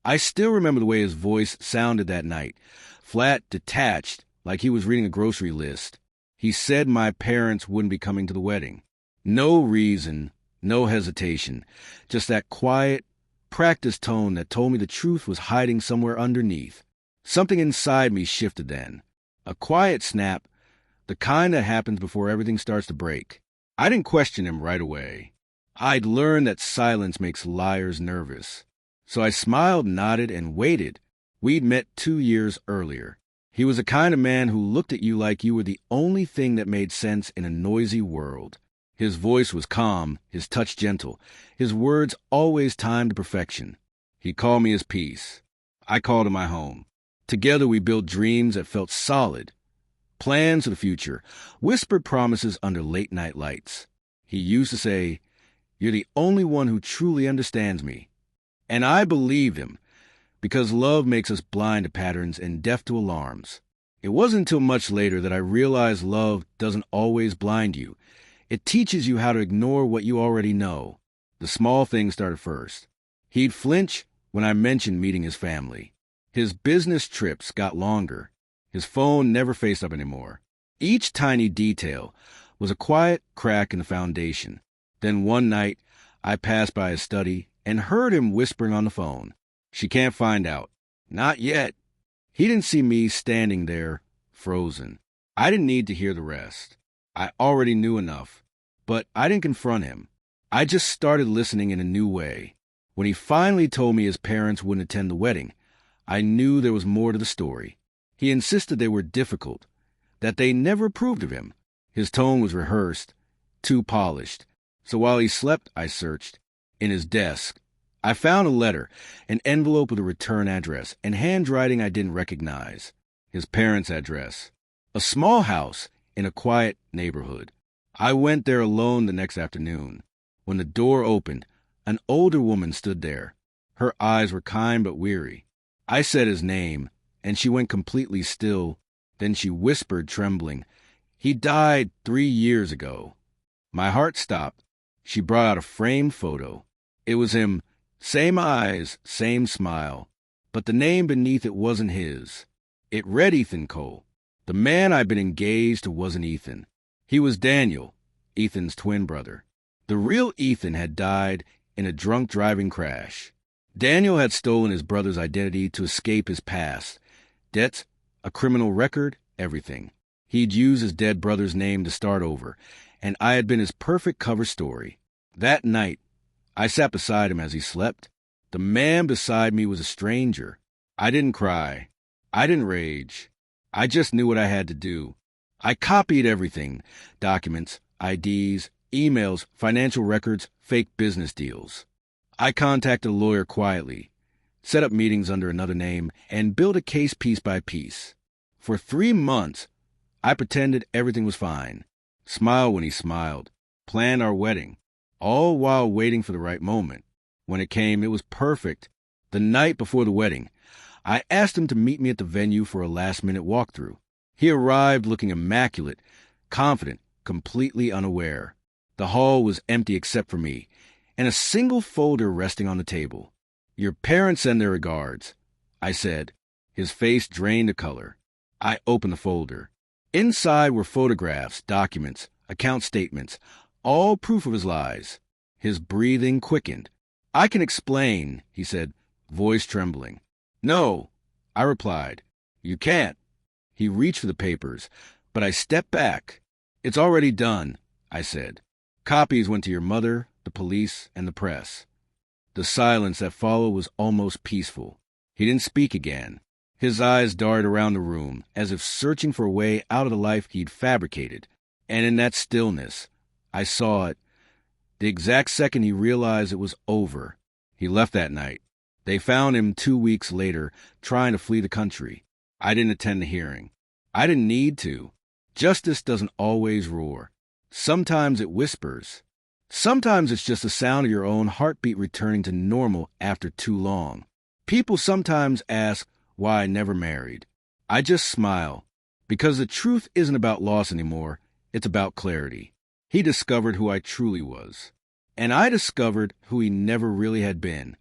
I still remember the way his voice sounded that night, flat, detached, like he was reading a grocery list. He said my parents wouldn't be coming to the wedding. No reason, no hesitation, just that quiet, practiced tone that told me the truth was hiding somewhere underneath. Something inside me shifted then. A quiet snap, the kind that happens before everything starts to break. I didn't question him right away. I'd learned that silence makes liars nervous. So I smiled, nodded, and waited. We'd met 2 years earlier. He was the kind of man who looked at you like you were the only thing that made sense in a noisy world. His voice was calm, his touch gentle, his words always timed to perfection. He called me his peace. I called him my home. Together we built dreams that felt solid. Plans for the future, whispered promises under late-night lights. He used to say, "You're the only one who truly understands me." And I believed him, because love makes us blind to patterns and deaf to alarms. It wasn't until much later that I realized love doesn't always blind you. It teaches you how to ignore what you already know. The small things started first. He'd flinch when I mentioned meeting his family. His business trips got longer. His phone never faced up anymore. Each tiny detail was a quiet crack in the foundation. Then one night, I passed by his study and heard him whispering on the phone. "She can't find out. Not yet." He didn't see me standing there, frozen. I didn't need to hear the rest. I already knew enough. But I didn't confront him. I just started listening in a new way. When he finally told me his parents wouldn't attend the wedding, I knew there was more to the story. He insisted they were difficult, that they never approved of him. His tone was rehearsed, too polished. So while he slept, I searched. In his desk, I found a letter, an envelope with a return address, and handwriting I didn't recognize. His parents' address. A small house in a quiet neighborhood. I went there alone the next afternoon. When the door opened, an older woman stood there. Her eyes were kind but weary. I said his name, and she went completely still. Then she whispered, trembling, "He died 3 years ago." My heart stopped. She brought out a framed photo. It was him, same eyes, same smile. But the name beneath it wasn't his. It read Ethan Cole. The man I'd been engaged to wasn't Ethan. He was Daniel, Ethan's twin brother. The real Ethan had died in a drunk driving crash. Daniel had stolen his brother's identity to escape his past. Debts, a criminal record, everything. He'd used his dead brother's name to start over, and I had been his perfect cover story. That night, I sat beside him as he slept. The man beside me was a stranger. I didn't cry. I didn't rage. I just knew what I had to do. I copied everything: documents, IDs, emails, financial records, fake business deals. I contacted a lawyer quietly, set up meetings under another name, and built a case piece by piece. For 3 months, I pretended everything was fine, smiled when he smiled, planned our wedding, all while waiting for the right moment. When it came, it was perfect. The night before the wedding, I asked him to meet me at the venue for a last-minute walkthrough. He arrived looking immaculate, confident, completely unaware. The hall was empty except for me, and a single folder resting on the table. "Your parents send their regards," I said. His face drained of color. I opened the folder. Inside were photographs, documents, account statements, all proof of his lies. His breathing quickened. "I can explain," he said, voice trembling. "No," I replied. "You can't." He reached for the papers, but I stepped back. "It's already done," I said. "Copies went to your mother, the police, and the press." The silence that followed was almost peaceful. He didn't speak again. His eyes darted around the room, as if searching for a way out of the life he'd fabricated. And in that stillness, I saw it. The exact second he realized it was over. He left that night. They found him 2 weeks later, trying to flee the country. I didn't attend the hearing. I didn't need to. Justice doesn't always roar. Sometimes it whispers. Sometimes it's just the sound of your own heartbeat returning to normal after too long. People sometimes ask why I never married. I just smile, because the truth isn't about loss anymore. It's about clarity. He discovered who I truly was, and I discovered who he never really had been.